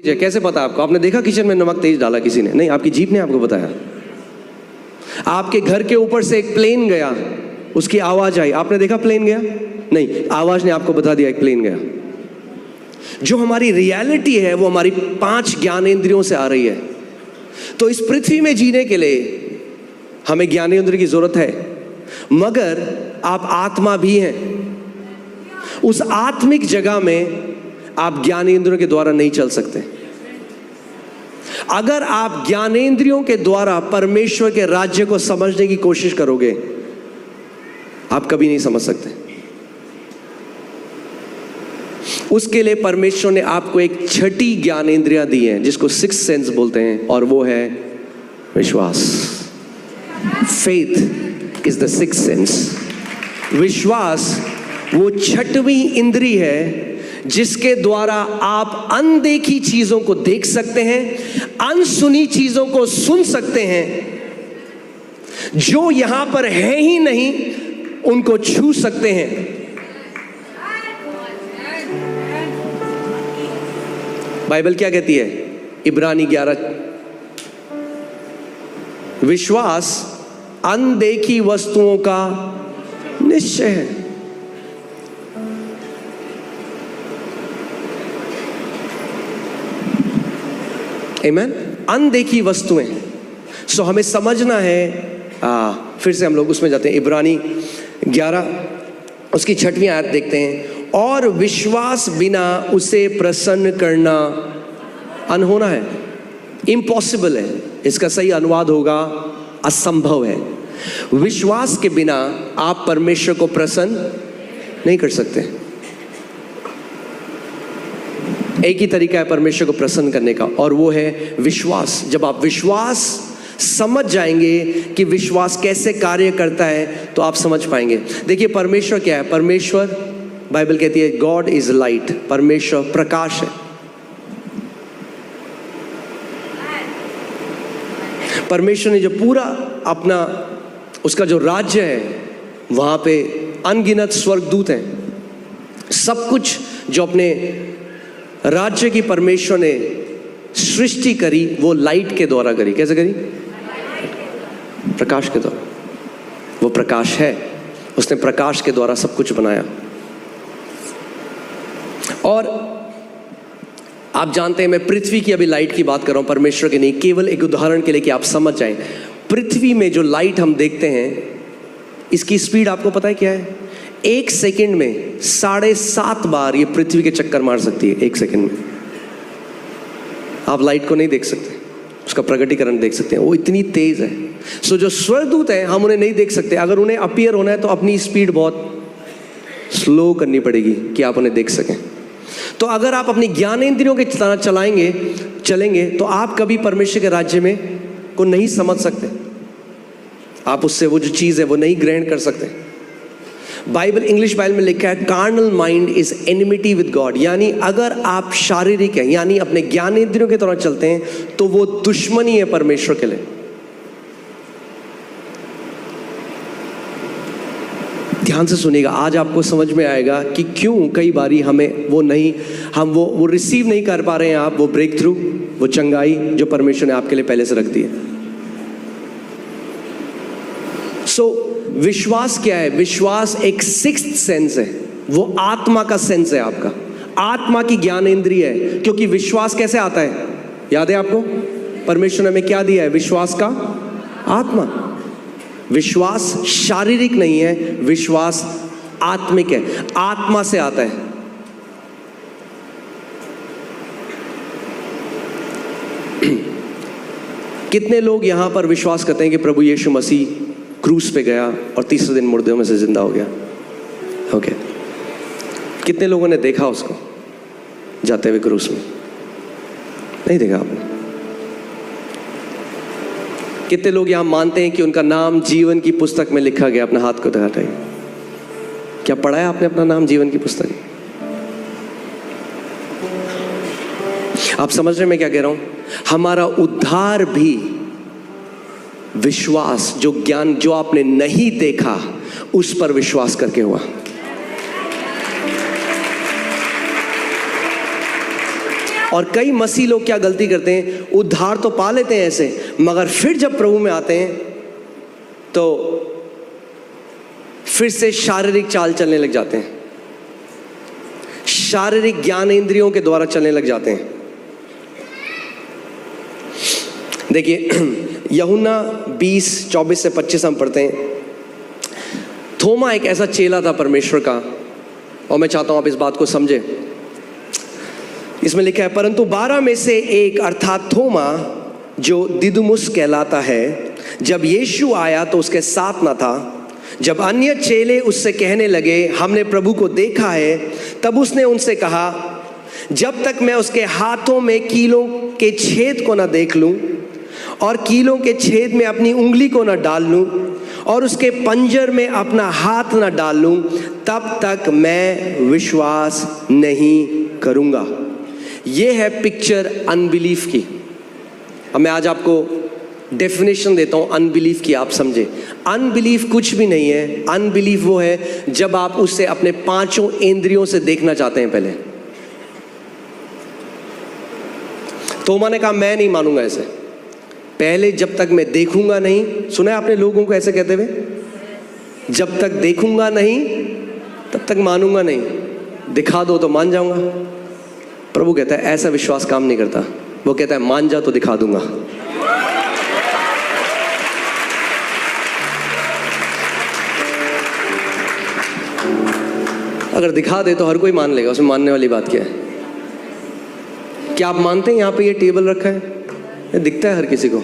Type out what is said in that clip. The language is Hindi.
कैसे पता आपको? आपने देखा किचन में नमक तेज डाला किसी ने? नहीं, आपकी जीभ ने आपको बताया। आपके घर के ऊपर से एक प्लेन गया, उसकी आवाज आई, आपने देखा प्लेन गया? नहीं, आवाज ने आपको बता दिया एक प्लेन गया। जो हमारी रियलिटी है वो हमारी 5 ज्ञानेंद्रियों से आ रही है। तो इस पृथ्वी में जीने के लिए हमें ज्ञानेंद्रिय की जरूरत है, मगर आप आत्मा भी हैं। उस आत्मिक जगह में आप ज्ञानेंद्रियों के द्वारा नहीं चल सकते। अगर आप ज्ञानेंद्रियों के द्वारा परमेश्वर के राज्य को समझने की कोशिश करोगे, आप कभी नहीं समझ सकते। उसके लिए परमेश्वर ने आपको एक छठी ज्ञानेंद्रियां दी है, जिसको 6th सेंस बोलते हैं, और वो है विश्वास। Faith is the 6th sense. विश्वास वो छठवीं इंद्री है जिसके द्वारा आप अनदेखी चीजों को देख सकते हैं, अनसुनी चीजों को सुन सकते हैं, जो यहां पर है ही नहीं उनको छू सकते हैं। बाइबल क्या कहती है? इब्रानी 11, विश्वास अनदेखी वस्तुओं का निश्चय है। आमीन। अनदेखी वस्तुएं। सो हमें समझना है। फिर से हम लोग उसमें जाते हैं, इब्रानी 11 उसकी 6वीं आयत देखते हैं। और विश्वास बिना उसे प्रसन्न करना अनहोना है, इम्पॉसिबल है। इसका सही अनुवाद होगा असंभव है। विश्वास के बिना आप परमेश्वर को प्रसन्न नहीं कर सकते। एक ही तरीका है परमेश्वर को प्रसन्न करने का, और वो है विश्वास। जब आप विश्वास समझ जाएंगे कि विश्वास कैसे कार्य करता है, तो आप समझ पाएंगे। देखिए, परमेश्वर क्या है? परमेश्वर, बाइबल कहती है गॉड इज लाइट। परमेश्वर प्रकाश है। परमेश्वर ने जो पूरा अपना उसका जो राज्य है, वहां पे अनगिनत स्वर्गदूत हैं। सब कुछ जो अपने राज्य की परमेश्वर ने सृष्टि करी, वो लाइट के द्वारा करी। कैसे करी? प्रकाश के द्वारा। वो प्रकाश है, उसने प्रकाश के द्वारा सब कुछ बनाया। और आप जानते हैं, मैं पृथ्वी की अभी लाइट की बात कर रहा हूं, परमेश्वर की नहीं। केवल एक उदाहरण के लिए कि आप समझ जाएं। पृथ्वी में जो लाइट हम देखते हैं, इसकी स्पीड आपको पता है क्या है? 1 सेकंड में 7.5 बार ये पृथ्वी के चक्कर मार सकती है। 1 सेकंड में आप लाइट को नहीं देख सकते, उसका प्रकटीकरण देख सकते हैं, वो इतनी तेज है। सो जो स्वर्गदूत हैं, हम उन्हें नहीं देख सकते। अगर उन्हें अपीयर होना है तो अपनी स्पीड बहुत स्लो करनी पड़ेगी कि आप उन्हें देख सकें। तो अगर आप अपनी ज्ञानेंद्रियों के तरह चलेंगे तो आप कभी परमेश्वर के राज्य में को नहीं समझ सकते। आप उससे वो जो चीज है वो नहीं ग्रहण कर सकते। बाइबल, इंग्लिश बाइबल में लिखा है carnal mind is enmity with God. यानी अगर आप शारीरिक हैं, यानी अपने ज्ञानेंद्रियों के तरह चलते हैं, तो वो दुश्मनी है परमेश्वर के लिए। ध्यान से सुनिएगा, आज आपको समझ में आएगा कि क्यों कई बारी हमें हम वो रिसीव नहीं कर पा रहे हैं। आप वो ब्रेक थ्रू, वो चंगाई जो परमेश्वर ने आपके लिए पहले से रख दी है। विश्वास क्या है? विश्वास एक 6th सेंस है। वो आत्मा का सेंस है, आपका आत्मा की ज्ञानेंद्रिय है। क्योंकि विश्वास कैसे आता है? याद है आपको? परमेश्वर ने हमें क्या दिया है? विश्वास का आत्मा। विश्वास शारीरिक नहीं है, विश्वास आत्मिक है, आत्मा से आता है। कितने लोग यहां पर विश्वास करते हैं कि प्रभु यीशु मसीह क्रूस पे गया और तीसरे दिन मुर्दों में से जिंदा हो गया? ओके। कितने लोगों ने देखा उसको जाते हुए क्रूस में? नहीं देखा आपने? कितने लोग यहां मानते हैं कि उनका नाम जीवन की पुस्तक में लिखा गया? अपने हाथ को दिखाइए। क्या पढ़ा है आपने अपना नाम जीवन की पुस्तक में? आप समझ रहे हैं मैं क्या कह रहा हूं? हमारा उद्धार भी विश्वास, जो ज्ञान जो आपने नहीं देखा उस पर विश्वास करके हुआ। और कई मसीह लोग क्या गलती करते हैं, उद्धार तो पा लेते हैं ऐसे, मगर फिर जब प्रभु में आते हैं तो फिर से शारीरिक चाल चलने लग जाते हैं, शारीरिक ज्ञान इंद्रियों के द्वारा चलने लग जाते हैं। देखिए यूहन्ना 20:24 से 25 हम पढ़ते हैं। थोमा एक ऐसा चेला था परमेश्वर का, और मैं चाहता हूं आप इस बात को समझें। इसमें लिखा है, परंतु 12 में से एक अर्थात थोमा जो दिदुमुस कहलाता है, जब यीशु आया तो उसके साथ न था। जब अन्य चेले उससे कहने लगे हमने प्रभु को देखा है, तब उसने उनसे कहा, जब तक मैं उसके हाथों में कीलों के छेद को न देख लूं और कीलों के छेद में अपनी उंगली को न डाल लूं और उसके पंजर में अपना हाथ न डाल लूं, तब तक मैं विश्वास नहीं करूंगा। यह है पिक्चर अनबिलीफ की। अब मैं आज आपको डेफिनेशन देता हूं अनबिलीफ की, आप समझे। अनबिलीफ कुछ भी नहीं है। अनबिलीफ वो है जब आप उससे अपने 5 इंद्रियों से देखना चाहते हैं। पहले थोमा ने कहा मैं नहीं मानूंगा ऐसे, पहले जब तक मैं देखूंगा नहीं। सुना है आपने लोगों को ऐसे कहते हुए, जब तक देखूंगा नहीं तब तक मानूंगा नहीं, दिखा दो तो मान जाऊंगा। प्रभु कहता है ऐसा विश्वास काम नहीं करता। वो कहता है मान जा तो दिखा दूंगा। अगर दिखा दे तो हर कोई मान लेगा, उसमें मानने वाली बात क्या है? क्या आप मानते हैं यहाँ पे ये टेबल रखा है, ये दिखता है हर किसी को?